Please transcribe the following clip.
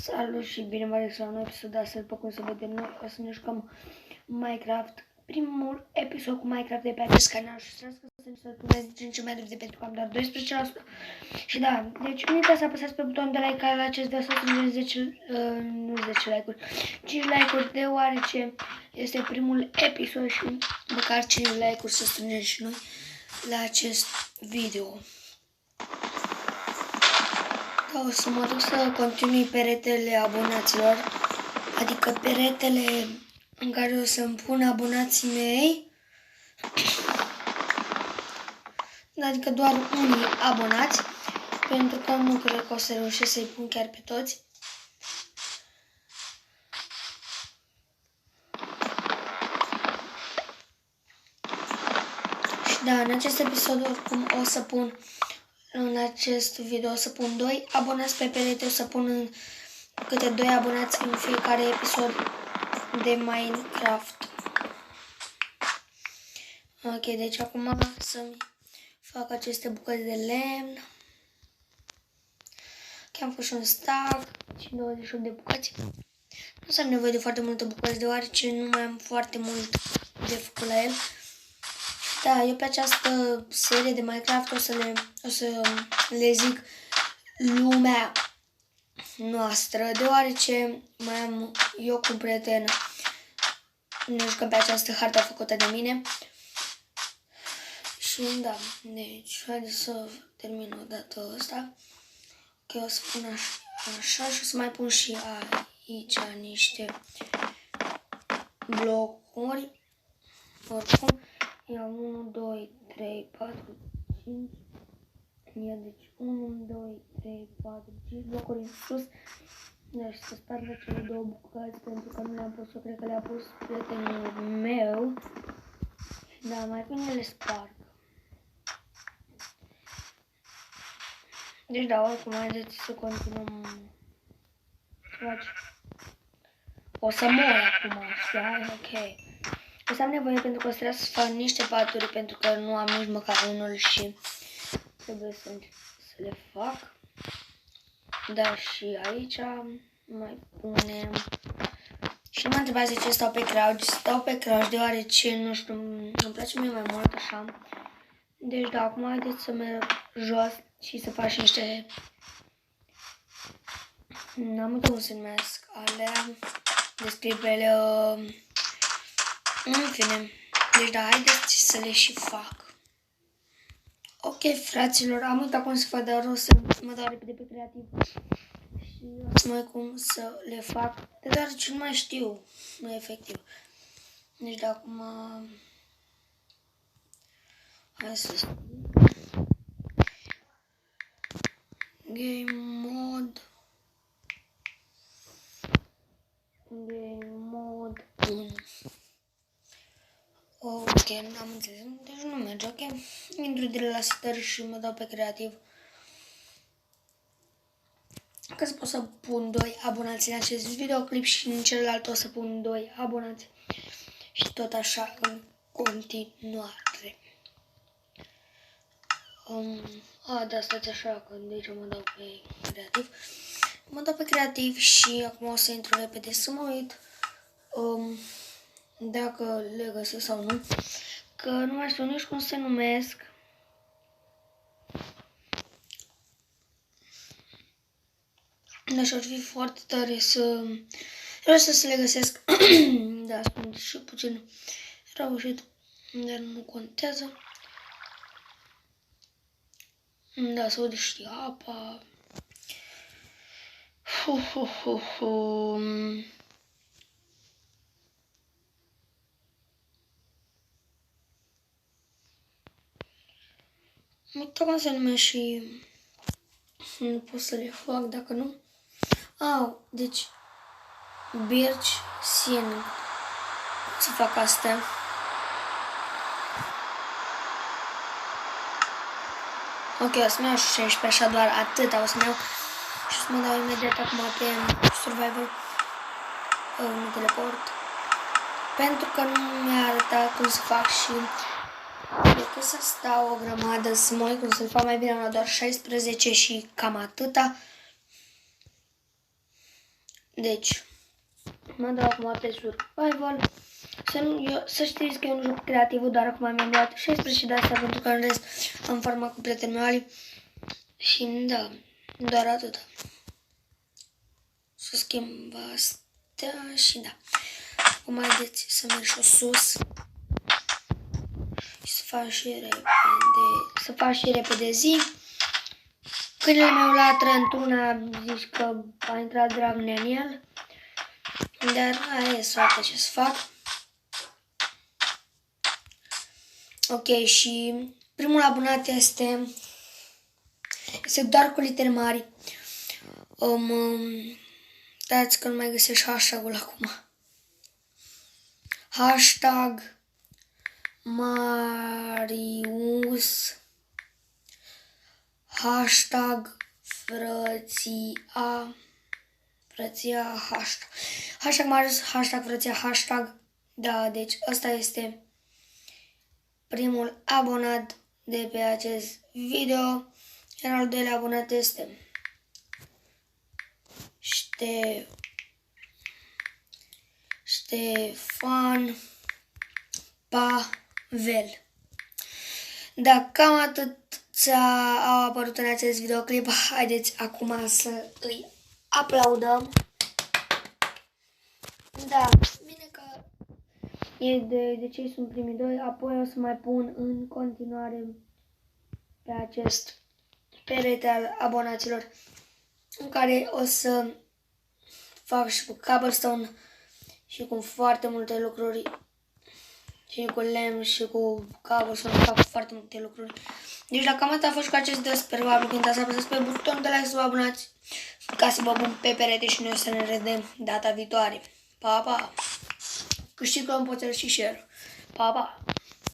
Salut și bine v-am la un nou episod de astăzi. După cum să vedem, noi o să ne jucăm Minecraft. Primul episod cu Minecraft de pe acest canal și să ne spuneți din ce mai repede pentru că am dat 12%. Și da, deci nu uitați să apăsați pe butonul de like la acest video, să strângem 10 like-uri, 5 like-uri, deoarece este primul episod și măcar 5 like-uri să strângem și noi la acest video. O să mă duc să continui peretele abonaților, adică peretele în care o să-mi pun abonații mei, adică doar unii abonați, pentru că nu cred că o să reușesc să-i pun chiar pe toți. Și da, în acest episod oricum o să pun, în acest video o să pun 2 abonați pe perete, o să pun câte 2 abonați în fiecare episod de Minecraft. Ok, deci acum să-mi fac aceste bucăți de lemn. Ok, am pus un stack și 28 de bucăți. Nu să am nevoie de foarte multe bucăți, deoarece nu mai am foarte mult de făcut la el. Da, eu pe această serie de Minecraft o să le zic lumea noastră, deoarece mai am eu cu un prieten, ne jucăm pe această hartă făcută de mine. Și da, deci haideți să termin o dată ăsta. Ok, o să pun așa și o să mai pun și aici niște blocuri. Oricum, iau 1, 2, 3, 4, 5. Deci 1, 2, 3, 4, 5 blocuri în sus. Deci să spargă cele 2 bucăți pentru că nu le-am pus, eu cred că le-a pus prietenul meu. Da, mai bine le sparg. Deci da, oricum, haideți să continuăm. O să mor acum, știi? Ok. O să am nevoie pentru că o să trebuie să fac niște paturi pentru că nu am nici măcar unul și trebuie să le fac. Da, și aici mai punem. Și nu mă întrebați de ce stau pe crouch. Stau pe crouch deoarece, nu știu, îmi place mie mai mult așa. Deci da, acum haideți să merg jos și să fac și niște... N-am uitat cum se numesc alea. Descrie pe ele... În fine. Deci da, haideți să le și fac. Ok, fraților, am uitat cum să fac, dar o să mă dau repede pe creativ. Și o să mai cum să le fac, deoarece nu mai știu, nu efectiv. Deci de acum... Hai să... Game mode 1. Ok, n-am înțeles, deci nu merge, ok. Intru direct la setări și mă dau pe creativ. Că să pot să pun 2 abonați în acest videoclip și în celălalt o să pun 2 abonați. Și tot așa în continuare. Da, stați așa, că deci mă dau pe creativ. Mă dau pe creativ și acum o să intru repede să mă uit dacă le găsesc sau nu. Că nu mai știu nici cum se numesc. Deci ar fi foarte tare să reușesc să le găsesc. Da, sunt și puțin răușit, dar nu contează. Da, să aude și apa. Uite cum se numește și nu pot să le fac dacă nu. Deci Birch Sin. Să fac asta. Ok, o să-mi iau 16, așa doar atâta o să-mi iau și o să mă dau imediat acum pe Survivor. Nu teleport. Pentru că nu mi-a arătat cum să fac și decât să stau o grămadă să mă uit cum să-l fac, mai bine am luat doar 16 și cam atâta. Deci, mă dau acum pe survival. Să știți că eu nu joc creativ, dar acum mi-am luat 16 de astea pentru că în rest am farmat cu prietenul meu Ali. Și da, doar atât. Să schimb astea și da. Acum haideți să merg și sus. Și să fac și repede zi. Câinele meu latră într-una, zici că a intrat Dragnea în el. Dar aia e soarta ce să fac. Ok, și primul abonat este doar cu litere mari. Dați că nu mai găsesc hashtag-ul acum. Hashtag Marius. Hashtag frăția hashtag. Hashtag Marius, hashtag frăția, hashtag. Da, deci ăsta este primul abonat de pe acest video. Iar al doilea abonat este Ștefan Pavel. Da, cam atât au apărut în acest videoclip. Haideți acum să îi aplaudăm. Da, bine că e de ce sunt primii doi. Apoi o să mai pun în continuare pe acest perete al abonaților în care o să fac și cu cobblestone și cu foarte multe lucruri și cu lemn și cu cobblestone fac foarte multe lucruri. Deci dacă cam atât a fost cu acest video, sper că vă să apăsați pe butonul de like să vă abonați ca să vă pun pe perete și noi să ne vedem data viitoare. Pa, pa! Câștigăm poți și share. Pa, pa!